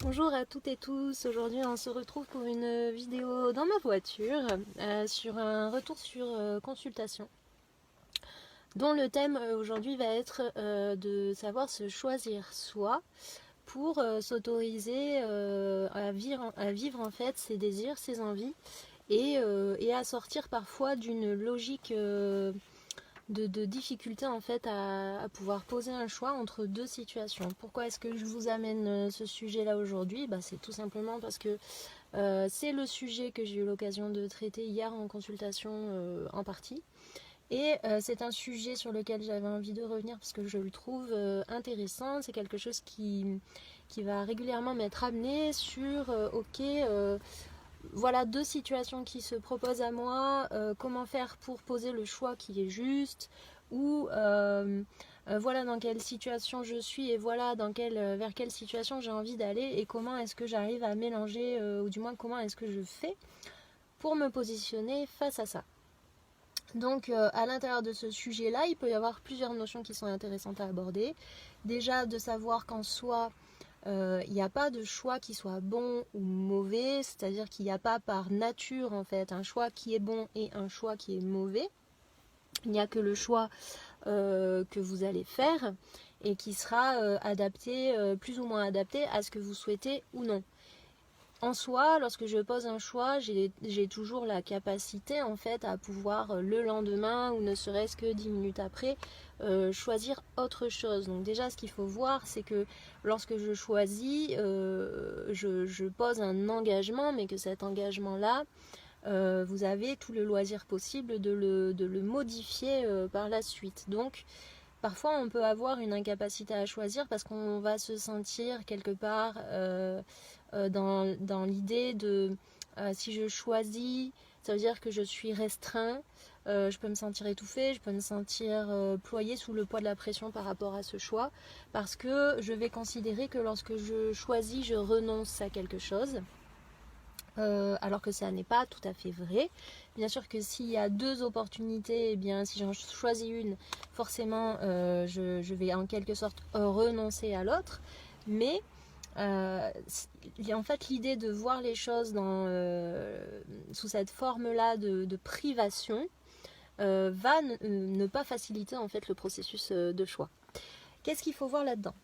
Bonjour à toutes et tous, aujourd'hui on se retrouve pour une vidéo dans ma voiture sur un retour sur consultation dont le thème aujourd'hui va être de savoir se choisir soi pour s'autoriser à vivre en fait ses désirs, ses envies et à sortir parfois d'une logique de difficulté en fait à pouvoir poser un choix entre deux situations. Pourquoi est-ce que je vous amène ce sujet là aujourd'hui? C'est tout simplement parce que c'est le sujet que j'ai eu l'occasion de traiter hier en consultation en partie. Et c'est un sujet sur lequel j'avais envie de revenir parce que je le trouve intéressant. C'est quelque chose qui va régulièrement m'être amené sur voilà deux situations qui se proposent à moi, comment faire pour poser le choix qui est juste, ou voilà dans quelle situation je suis et voilà vers quelle situation j'ai envie d'aller et comment est-ce que j'arrive à mélanger, ou du moins comment est-ce que je fais pour me positionner face à ça. Donc à l'intérieur de ce sujet-là, il peut y avoir plusieurs notions qui sont intéressantes à aborder. Déjà de savoir qu'en soi, il n'y a pas de choix qui soit bon ou mauvais, c'est-à-dire qu'il n'y a pas par nature en fait un choix qui est bon et un choix qui est mauvais. Il n'y a que le choix que vous allez faire et qui sera adapté, plus ou moins adapté à ce que vous souhaitez ou non. En soi, lorsque je pose un choix, j'ai toujours la capacité en fait à pouvoir le lendemain ou ne serait-ce que 10 minutes après choisir autre chose. Donc déjà ce qu'il faut voir c'est que lorsque je choisis, je pose un engagement, mais que cet engagement là, vous avez tout le loisir possible de le modifier par la suite. Donc parfois on peut avoir une incapacité à choisir parce qu'on va se sentir quelque part dans l'idée de si je choisis, ça veut dire que je suis restreint, je peux me sentir étouffée, je peux me sentir ployée sous le poids de la pression par rapport à ce choix, parce que je vais considérer que lorsque je choisis, je renonce à quelque chose. Alors que ça n'est pas tout à fait vrai. Bien sûr que s'il y a deux opportunités, eh bien, si j'en choisis une, forcément je vais en quelque sorte renoncer à l'autre. Mais en fait l'idée de voir les choses sous cette forme-là de privation va ne pas faciliter en fait le processus de choix. Qu'est-ce qu'il faut voir là-dedans?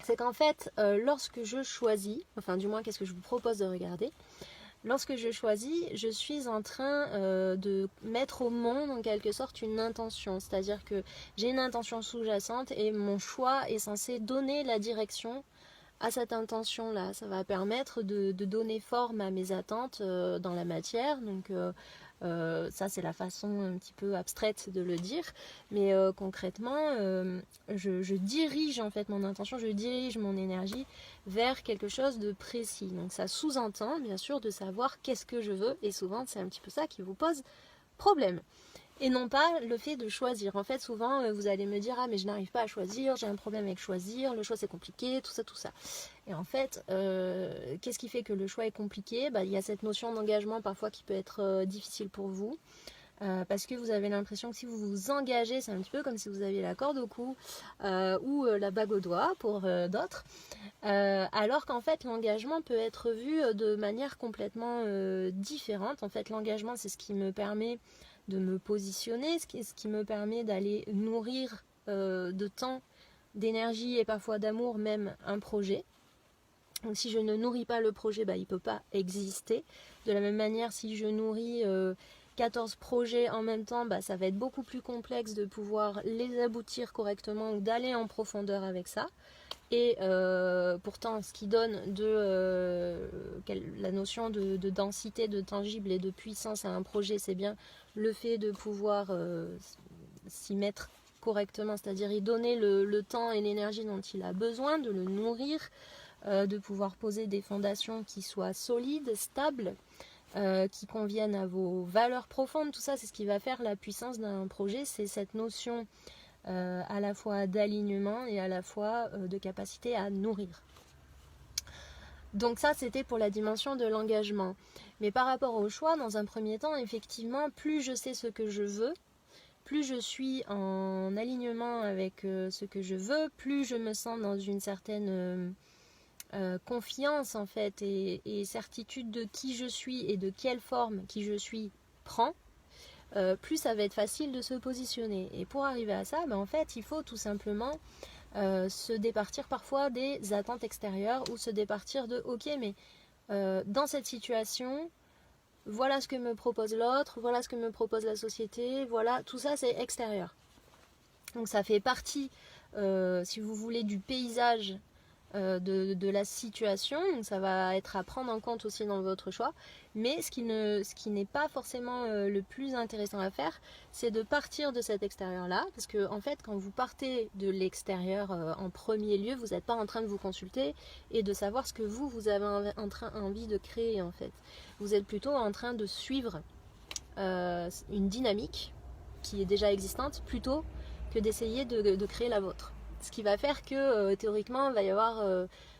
C'est qu'en fait, lorsque je choisis, enfin du moins qu'est-ce que je vous propose de regarder, lorsque je choisis, je suis en train de mettre au monde en quelque sorte une intention, c'est-à-dire que j'ai une intention sous-jacente et mon choix est censé donner la direction à cette intention-là. Ça va permettre de donner forme à mes attentes dans la matière, donc ça c'est la façon un petit peu abstraite de le dire, mais concrètement je dirige en fait mon intention, je dirige mon énergie vers quelque chose de précis. Donc ça sous-entend bien sûr de savoir qu'est-ce que je veux, et souvent c'est un petit peu ça qui vous pose problème. Et non pas le fait de choisir. En fait, souvent, vous allez me dire « Ah, mais je n'arrive pas à choisir, j'ai un problème avec choisir, le choix c'est compliqué, tout ça, tout ça. » Et en fait, qu'est-ce qui fait que le choix est compliqué? Il y a cette notion d'engagement parfois qui peut être difficile pour vous. Parce que vous avez l'impression que si vous vous engagez, c'est un petit peu comme si vous aviez la corde au cou ou la bague au doigt pour d'autres. Alors qu'en fait, l'engagement peut être vu de manière complètement différente. En fait, l'engagement, c'est ce qui me permet de me positionner, ce qui me permet d'aller nourrir de temps, d'énergie et parfois d'amour même un projet. Donc si je ne nourris pas le projet, il ne peut pas exister. De la même manière, si je nourris 14 projets en même temps, ça va être beaucoup plus complexe de pouvoir les aboutir correctement ou d'aller en profondeur avec ça. Et pourtant, ce qui donne la notion de densité, de tangible et de puissance à un projet, c'est bien le fait de pouvoir s'y mettre correctement, c'est-à-dire y donner le temps et l'énergie dont il a besoin, de le nourrir, de pouvoir poser des fondations qui soient solides, stables, qui conviennent à vos valeurs profondes. Tout ça, c'est ce qui va faire la puissance d'un projet, c'est cette notion à la fois d'alignement et à la fois de capacité à nourrir. Donc ça, c'était pour la dimension de l'engagement. Mais par rapport au choix, dans un premier temps, effectivement, plus je sais ce que je veux, plus je suis en alignement avec ce que je veux, plus je me sens dans une certaine confiance en fait et certitude de qui je suis et de quelle forme qui je suis prend, plus ça va être facile de se positionner. Et pour arriver à ça, en fait, il faut tout simplement se départir parfois des attentes extérieures ou se départir de ok, mais dans cette situation, voilà ce que me propose l'autre, voilà ce que me propose la société, voilà, tout ça c'est extérieur. Donc ça fait partie, si vous voulez, du paysage de la situation, donc ça va être à prendre en compte aussi dans votre choix, mais ce qui n'est pas forcément le plus intéressant à faire, c'est de partir de cet extérieur-là, parce que en fait, quand vous partez de l'extérieur en premier lieu, vous n'êtes pas en train de vous consulter et de savoir ce que vous avez envie de créer en fait. Vous êtes plutôt en train de suivre une dynamique qui est déjà existante, plutôt que d'essayer de créer la vôtre. Ce qui va faire que théoriquement il va y avoir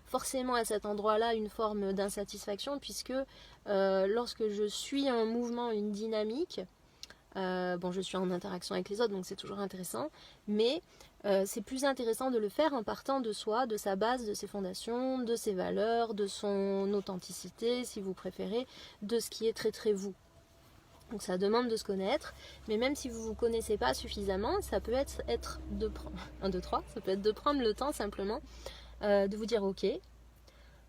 forcément à cet endroit-là une forme d'insatisfaction, puisque lorsque je suis un mouvement, une dynamique, je suis en interaction avec les autres, donc c'est toujours intéressant, mais c'est plus intéressant de le faire en partant de soi, de sa base, de ses fondations, de ses valeurs, de son authenticité, si vous préférez, de ce qui est très très vous. Donc ça demande de se connaître, mais même si vous ne vous connaissez pas suffisamment, ça peut être de prendre 1, 2, 3, ça peut être de prendre le temps simplement de vous dire ok,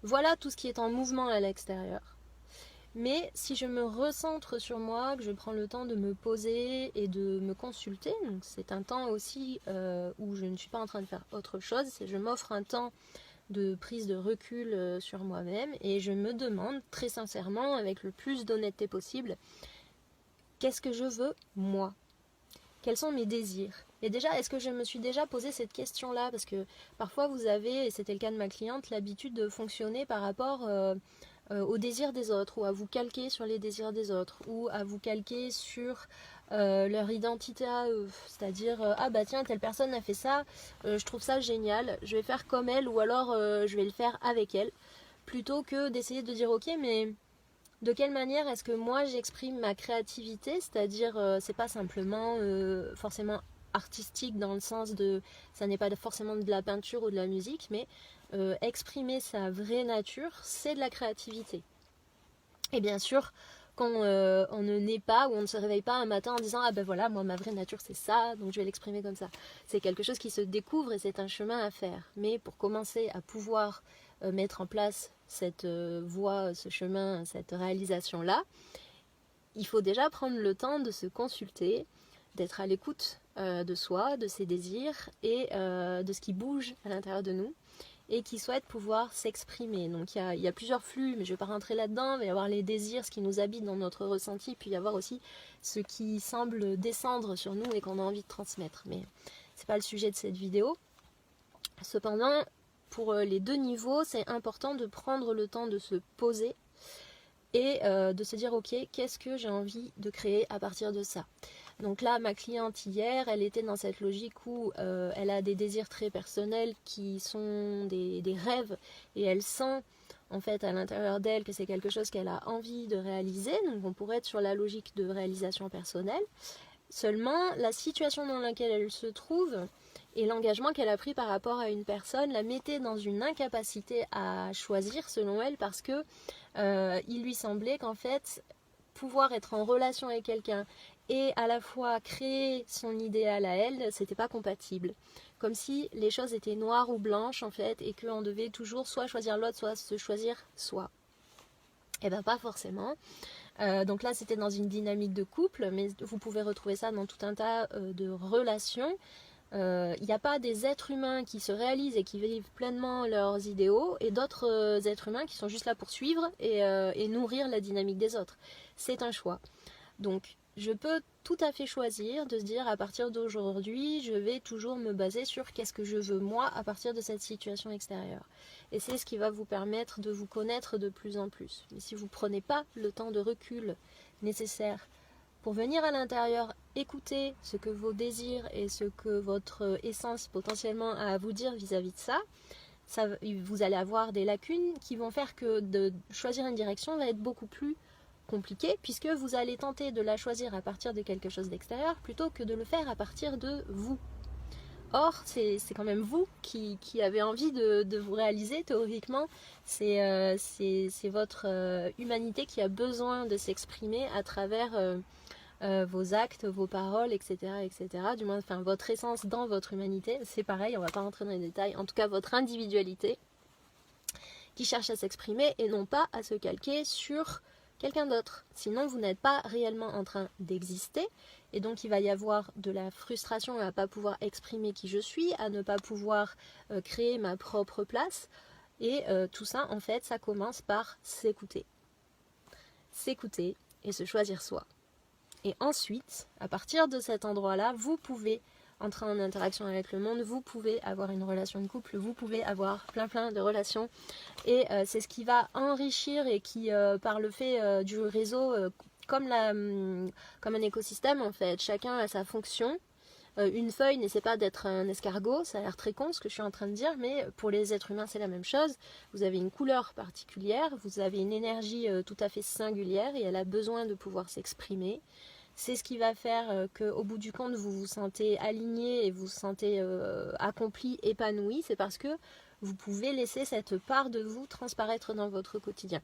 voilà tout ce qui est en mouvement à l'extérieur. Mais si je me recentre sur moi, que je prends le temps de me poser et de me consulter, donc c'est un temps aussi où je ne suis pas en train de faire autre chose, je m'offre un temps de prise de recul sur moi-même et je me demande très sincèrement, avec le plus d'honnêteté possible, qu'est-ce que je veux, moi? Quels sont mes désirs? Et déjà, est-ce que je me suis déjà posé cette question-là? Parce que parfois vous avez, et c'était le cas de ma cliente, l'habitude de fonctionner par rapport aux désirs des autres, ou à vous calquer sur les désirs des autres, ou à vous calquer sur leur identité à eux. C'est-à-dire, ah bah tiens, telle personne a fait ça, je trouve ça génial, je vais faire comme elle, ou alors je vais le faire avec elle. Plutôt que d'essayer de dire, ok, mais de quelle manière est-ce que moi j'exprime ma créativité, c'est-à-dire c'est pas simplement forcément artistique dans le sens de ça n'est pas forcément de la peinture ou de la musique, mais exprimer sa vraie nature, c'est de la créativité. Et bien sûr, quand on ne naît pas ou on ne se réveille pas un matin en disant ah ben voilà, moi ma vraie nature c'est ça, donc je vais l'exprimer comme ça. C'est quelque chose qui se découvre et c'est un chemin à faire. Mais pour commencer à pouvoir mettre en place cette voie, ce chemin, cette réalisation-là, il faut déjà prendre le temps de se consulter, d'être à l'écoute de soi, de ses désirs et de ce qui bouge à l'intérieur de nous et qui souhaite pouvoir s'exprimer. Donc il y a plusieurs flux, mais je ne vais pas rentrer là-dedans. Il va y avoir les désirs, ce qui nous habite dans notre ressenti, puis il va y avoir aussi ce qui semble descendre sur nous et qu'on a envie de transmettre. Mais ce n'est pas le sujet de cette vidéo. Cependant, pour les deux niveaux, c'est important de prendre le temps de se poser et de se dire ok, qu'est-ce que j'ai envie de créer à partir de ça. Donc là, ma cliente hier, elle était dans cette logique où elle a des désirs très personnels qui sont des rêves et elle sent en fait à l'intérieur d'elle que c'est quelque chose qu'elle a envie de réaliser. Donc on pourrait être sur la logique de réalisation personnelle. Seulement, la situation dans laquelle elle se trouve et l'engagement qu'elle a pris par rapport à une personne la mettait dans une incapacité à choisir selon elle parce que il lui semblait qu'en fait pouvoir être en relation avec quelqu'un et à la fois créer son idéal à elle, c'était pas compatible. Comme si les choses étaient noires ou blanches en fait et qu'on devait toujours soit choisir l'autre, soit se choisir soi. Eh bien pas forcément. Donc là c'était dans une dynamique de couple, mais vous pouvez retrouver ça dans tout un tas de relations. Il n'y a pas des êtres humains qui se réalisent et qui vivent pleinement leurs idéaux et d'autres êtres humains qui sont juste là pour suivre et nourrir la dynamique des autres. C'est un choix. Donc je peux tout à fait choisir de se dire à partir d'aujourd'hui je vais toujours me baser sur qu'est-ce que je veux moi à partir de cette situation extérieure. Et c'est ce qui va vous permettre de vous connaître de plus en plus. Mais si vous ne prenez pas le temps de recul nécessaire pour venir à l'intérieur, écouter ce que vos désirs et ce que votre essence potentiellement a à vous dire vis-à-vis de ça, vous allez avoir des lacunes qui vont faire que de choisir une direction va être beaucoup plus compliqué puisque vous allez tenter de la choisir à partir de quelque chose d'extérieur plutôt que de le faire à partir de vous. Or, c'est quand même vous qui avez envie de vous réaliser théoriquement. C'est votre humanité qui a besoin de s'exprimer à travers vos actes, vos paroles, etc., etc. Du moins, enfin, votre essence dans votre humanité. C'est pareil, on ne va pas rentrer dans les détails. En tout cas, votre individualité qui cherche à s'exprimer et non pas à se calquer sur quelqu'un d'autre. Sinon, vous n'êtes pas réellement en train d'exister. Et donc, il va y avoir de la frustration à ne pas pouvoir exprimer qui je suis, à ne pas pouvoir créer ma propre place. Et tout ça, en fait, ça commence par s'écouter. S'écouter et se choisir soi. Et ensuite, à partir de cet endroit-là, vous pouvez entrer en interaction avec le monde, vous pouvez avoir une relation de couple, vous pouvez avoir plein de relations. Et c'est ce qui va enrichir et qui, par le fait du réseau, comme un écosystème en fait, chacun a sa fonction. Une feuille n'essaie pas d'être un escargot, ça a l'air très con ce que je suis en train de dire, mais pour les êtres humains c'est la même chose. Vous avez une couleur particulière, vous avez une énergie tout à fait singulière et elle a besoin de pouvoir s'exprimer. C'est ce qui va faire qu'au bout du compte vous vous sentez aligné et vous vous sentez accompli, épanoui, c'est parce que vous pouvez laisser cette part de vous transparaître dans votre quotidien.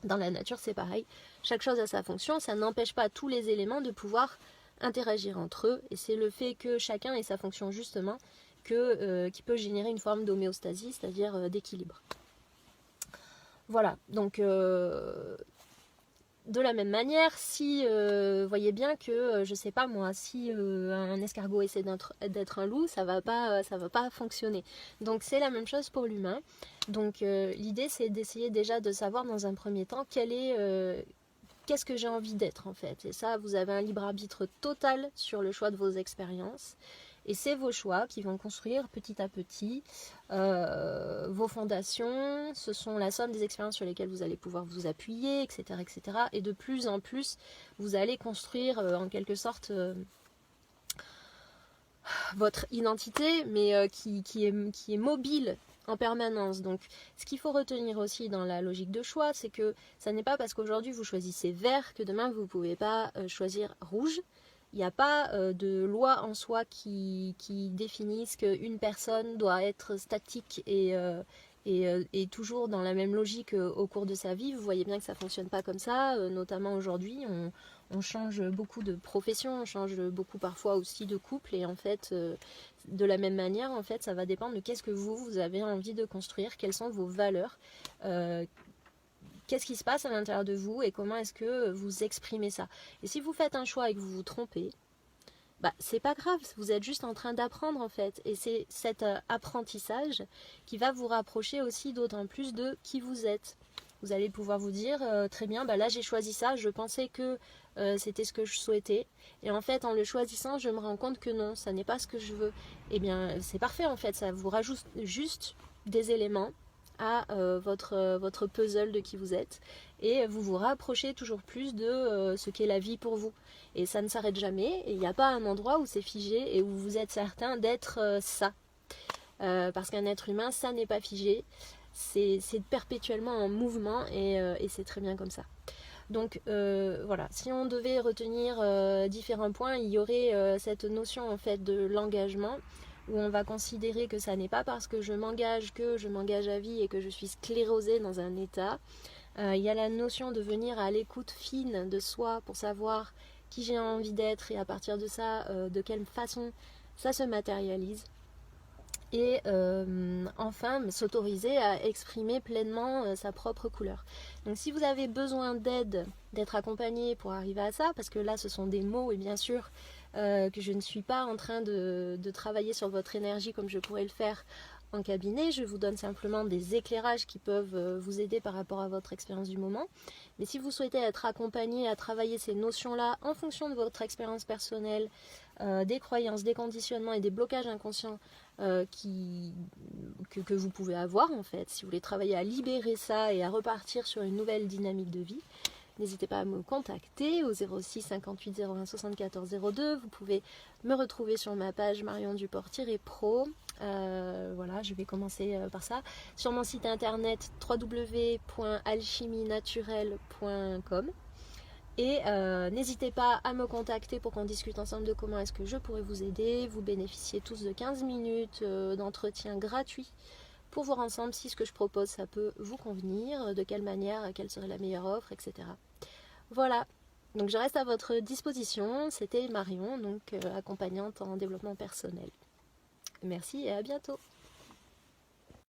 Dans la nature c'est pareil, chaque chose a sa fonction, ça n'empêche pas tous les éléments de pouvoir interagir entre eux, et c'est le fait que chacun ait sa fonction justement qui peut générer une forme d'homéostasie, c'est-à-dire d'équilibre. Voilà, donc de la même manière, si voyez bien que, je sais pas moi, si un escargot essaie d'être un loup, ça va pas fonctionner. Donc c'est la même chose pour l'humain. Donc l'idée c'est d'essayer déjà de savoir dans un premier temps qu'est-ce que j'ai envie d'être en fait. Et ça, vous avez un libre arbitre total sur le choix de vos expériences. Et c'est vos choix qui vont construire petit à petit vos fondations. Ce sont la somme des expériences sur lesquelles vous allez pouvoir vous appuyer, etc. etc. Et de plus en plus, vous allez construire en quelque sorte votre identité, mais qui est mobile en permanence. Donc ce qu'il faut retenir aussi dans la logique de choix, c'est que ça n'est pas parce qu'aujourd'hui vous choisissez vert que demain vous ne pouvez pas choisir rouge. Il n'y a pas de loi en soi qui définisse qu'une personne doit être statique et toujours dans la même logique au cours de sa vie. Vous voyez bien que ça ne fonctionne pas comme ça, notamment aujourd'hui. On change beaucoup de profession, on change beaucoup parfois aussi de couple, et en fait, de la même manière, en fait, ça va dépendre de qu'est-ce que vous avez envie de construire, quelles sont vos valeurs, qu'est-ce qui se passe à l'intérieur de vous et comment est-ce que vous exprimez ça. Et si vous faites un choix et que vous vous trompez, bah, c'est pas grave, vous êtes juste en train d'apprendre en fait. Et c'est cet apprentissage qui va vous rapprocher aussi d'autant plus de qui vous êtes. Vous allez pouvoir vous dire, très bien, bah là j'ai choisi ça, je pensais que c'était ce que je souhaitais. Et en fait, en le choisissant, je me rends compte que non, ça n'est pas ce que je veux. Et bien, c'est parfait en fait, ça vous rajoute juste des éléments à votre puzzle de qui vous êtes, et vous vous rapprochez toujours plus de ce qu'est la vie pour vous. Et ça ne s'arrête jamais, et il n'y a pas un endroit où c'est figé et où vous êtes certain d'être ça. Parce qu'un être humain, ça n'est pas figé, c'est perpétuellement en mouvement, et c'est très bien comme ça. Donc voilà, si on devait retenir différents points, il y aurait cette notion en fait de l'engagement, où on va considérer que ça n'est pas parce que je m'engage à vie et que je suis sclérosée dans un état. Il y a la notion de venir à l'écoute fine de soi pour savoir qui j'ai envie d'être, et à partir de ça, de quelle façon ça se matérialise. Et enfin, s'autoriser à exprimer pleinement sa propre couleur. Donc si vous avez besoin d'aide, d'être accompagné pour arriver à ça, parce que là ce sont des mots, et bien sûr que je ne suis pas en train de travailler sur votre énergie comme je pourrais le faire en cabinet, je vous donne simplement des éclairages qui peuvent vous aider par rapport à votre expérience du moment. Mais si vous souhaitez être accompagné à travailler ces notions-là en fonction de votre expérience personnelle, des croyances, des conditionnements et des blocages inconscients que vous pouvez avoir en fait, si vous voulez travailler à libérer ça et à repartir sur une nouvelle dynamique de vie, n'hésitez pas à me contacter au 06 58 01 74 02. Vous pouvez me retrouver sur ma page Marion Duport-Pro. Voilà, je vais commencer par ça. Sur mon site internet www.alchimienaturelle.com. Et n'hésitez pas à me contacter pour qu'on discute ensemble de comment est-ce que je pourrais vous aider. Vous bénéficiez tous de 15 minutes d'entretien gratuit pour voir ensemble si ce que je propose ça peut vous convenir, de quelle manière, quelle serait la meilleure offre, etc. Voilà, donc je reste à votre disposition. C'était Marion, donc accompagnante en développement personnel. Merci et à bientôt.